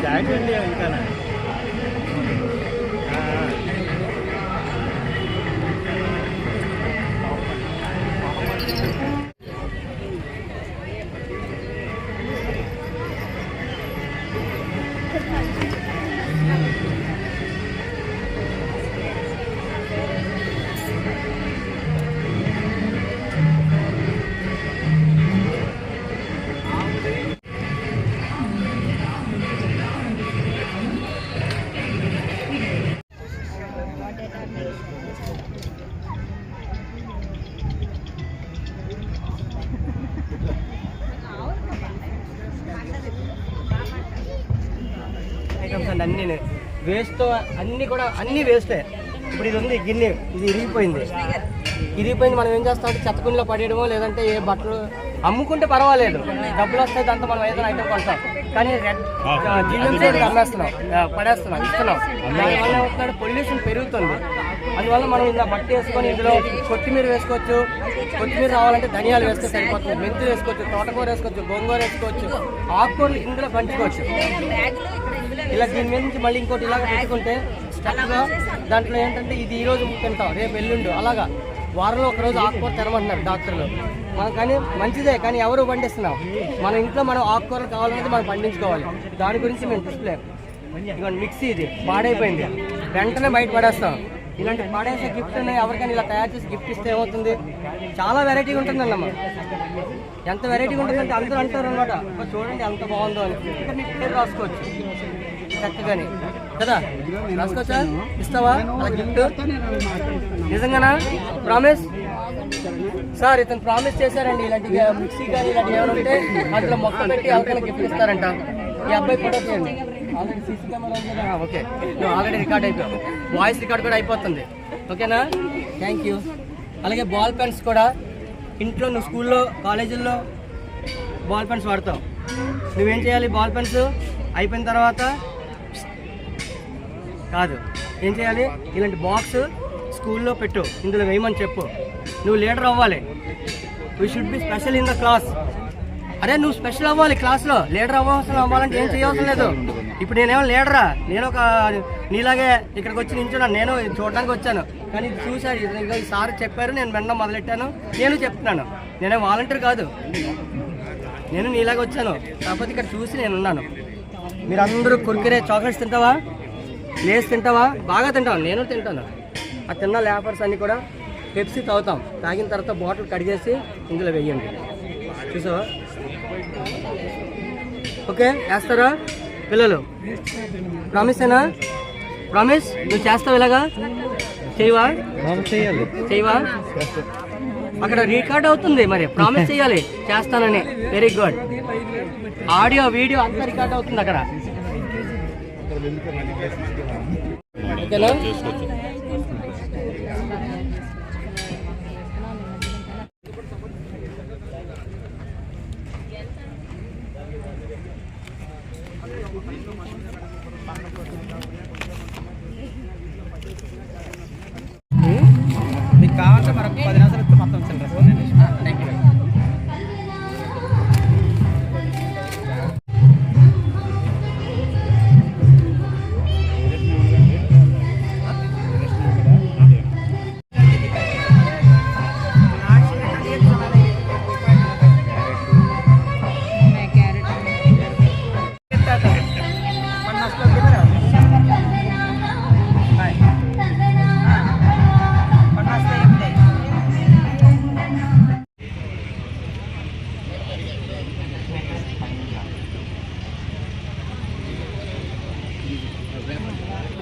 Jacket అండి ఇంకా items అండి అన్నీ వేస్ట్, అన్నీ కూడా అన్నీ వేస్టే. ఇప్పుడు ఇది ఉంది గిన్నె, ఇది ఇరిగిపోయింది. మనం ఏం చేస్తామంటే చెత్తకుండిలో పడేయడమో లేదంటే ఏ బట్టలు అమ్ముకుంటే పర్వాలేదు, డబ్బులు వస్తాయి, దాంతో మనం ఏదైనా ఐటమ్ కొంటాం. కానీ జీవనం అమ్మేస్తున్నాం, పడేస్తున్నాం, ఇస్తున్నాం. దానివల్ల ఏమవుతున్నాడు, పొల్యూషన్ పెరుగుతుంది. అందువల్ల మనం ఇలా బట్టి వేసుకొని ఇందులో కొత్తిమీర వేసుకోవచ్చు. కొత్తిమీర రావాలంటే ధనియాలు వేస్తే సరిపోతుంది, మెంతులు వేసుకోవచ్చు, తోటకూర వేసుకోవచ్చు, గోంగూర వేసుకోవచ్చు, ఆకుకూరలు ఇందులో పంచుకోవచ్చు. ఇలా దీని మీద నుంచి మళ్ళీ ఇంకోటి ఇలాగ పెట్టుకుంటే చక్కగా దాంట్లో ఏంటంటే ఇది ఈరోజు తింటాం, రేపు ఎల్లుండు, అలాగా వారంలో ఒకరోజు ఆకుకూర తినమంటున్నారు డాక్టర్లు. మనం కానీ మంచిదే, కానీ ఎవరు పండిస్తున్నాం? మన ఇంట్లో మనం ఆకుకూరలు కావాలనేది మనం పండించుకోవాలి. దాని గురించి మేము డిస్ప్లే ఇదిగోండి. మిక్సీ ఇది పాడైపోయింది, వెంటనే బయట పడేస్తాం. ఇలాంటి పడేసే గిఫ్ట్ ఉన్నాయి, ఎవరికైనా ఇలా తయారు చేసి గిఫ్ట్ ఇస్తే ఏమవుతుంది, చాలా వెరైటీగా ఉంటుంది అన్నమ్మ. ఎంత వెరైటీగా ఉంటుందంటే అందరూ అంటారు అనమాట, చూడండి ఎంత బాగుందో అని. ఇంకా మీకు పేరు రాసుకోవచ్చు చక్కగాని కదా, రాసుకోవచ్చా? ఇస్తావా అలా గిఫ్ట్? నిజంగానా? ప్రామిస్ సార్, ఇతను ప్రామిస్ చేశారండి. ఇలాంటి మిక్సీ కానీ ఇలాంటి ఏమైనా ఉంటే అందులో మొక్క పెట్టి ఎవరికైనా గిఫ్ట్ ఇస్తారంట. ఈ అబ్బాయి ఫోటో చేయండి. ఆల్రెడీ సీసీ కెమెరా ఉంది కదా, ఓకే. నువ్వు ఆల్రెడీ రికార్డ్ అయిపోయావు, వాయిస్ రికార్డ్ కూడా అయిపోతుంది, ఓకేనా? Thank you. అలాగే బాల్ పెన్స్ కూడా ఇంట్లో నువ్వు స్కూల్లో కాలేజీల్లో బాల్ పెన్స్ వాడతావు. నువ్వేం చేయాలి, బాల్ పెన్స్ అయిపోయిన తర్వాత కాదు ఏం చేయాలి, ఇలాంటి బాక్స్ స్కూల్లో పెట్టు, ఇందులో వేయమని చెప్పు. నువ్వు లీడర్ అవ్వాలి, we should be special in the class. అరే నువ్వు స్పెషల్ అవ్వాలి క్లాస్లో, లీడర్ అవ్వాలంటే ఏం చేయవలసిన లేదు. ఇప్పుడు నేనేమో లీడరా, నేను ఒక నీలాగే ఇక్కడికి వచ్చి నించున్నాను, నేను చూడడానికి వచ్చాను. కానీ ఇది చూశాడు, ఈ సార్ చెప్పారు, నేను వినడం మొదలెట్టాను, నేను చెప్తున్నాను. నేనే వాలంటీర్ కాదు, నేను నీలాగే వచ్చాను, కాకపోతే ఇక్కడ చూసి నేను ఉన్నాను. మీరందరూ కుర్కురే చాక్లెట్స్ తింటావా, లేస్ తింటావా? బాగా తింటావా? నేను తింటాను. ఆ తిన్న లేపర్స్ అన్నీ కూడా పెప్సీ తాగుతాం, తాగిన తర్వాత బాటిల్ కడిగేసి ఇందులో వెయ్యండి. చూసావా? ఓకే, వేస్తారా పిల్లలు? ప్రామిసేనా? ప్రామిస్? నువ్వు చేస్తావు ఇలాగా? చేయవా? చేయవా? అక్కడ రికార్డ్ అవుతుంది, మరి ప్రామిస్ చేయాలి చేస్తానని. Very good. ఆడియో వీడియో అంతా రికార్డ్ అవుతుంది అక్కడ, ఓకేనా? మీకు కావాలంటే మరొక 10 నిమిషాలు మొత్తం థ్యాంక్ యూ.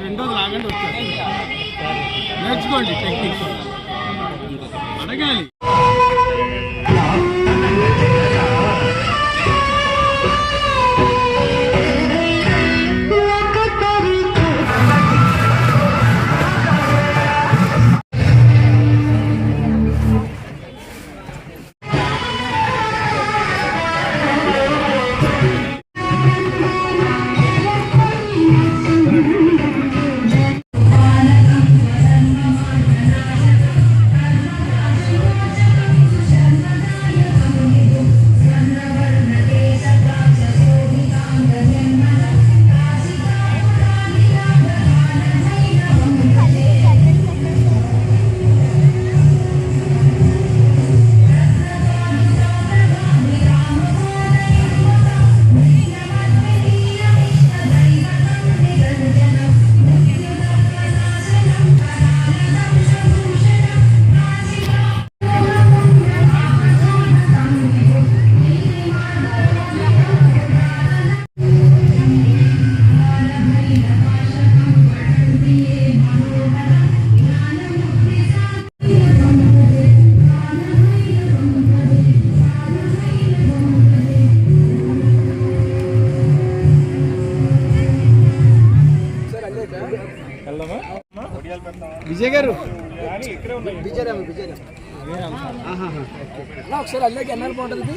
రెండోది లాగండి, వచ్చారు నేర్చుకోండి టెక్నిక్స్ అడగాలి. విజయ్ గారు ఒకసారి అందరికి ఎన్నాళ్ళు బాగుంటుంది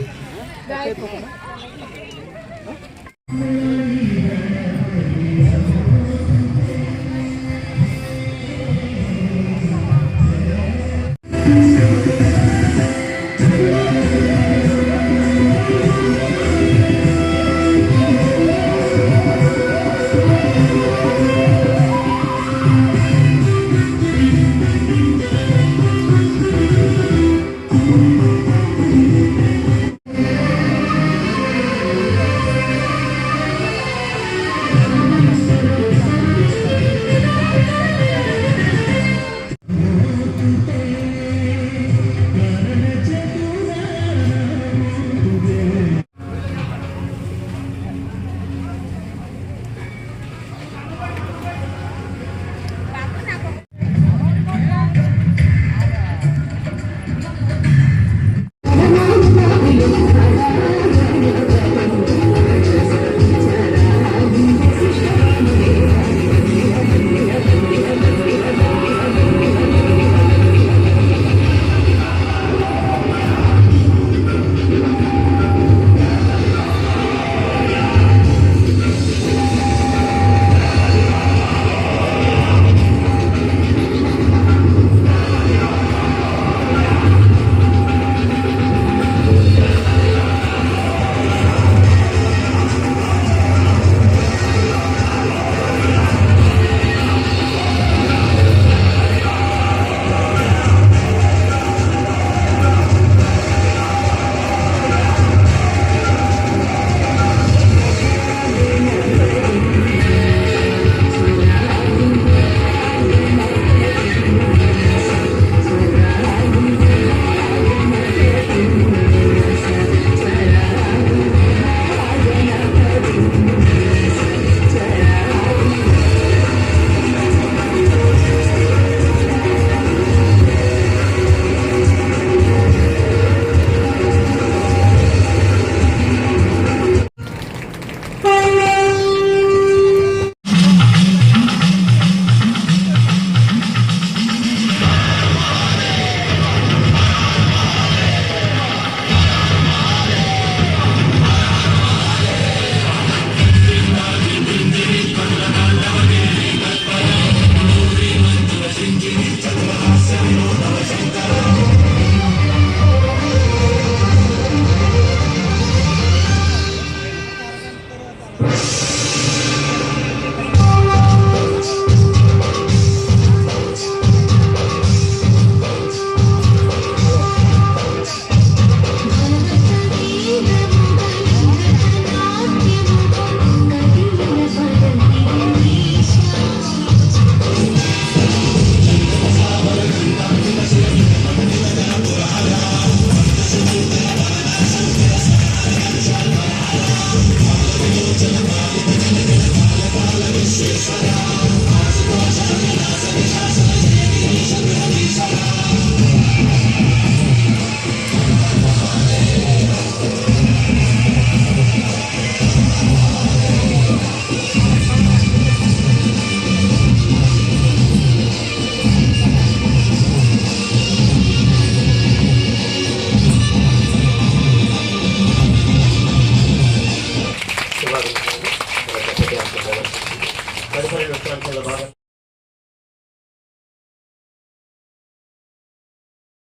తదుపరి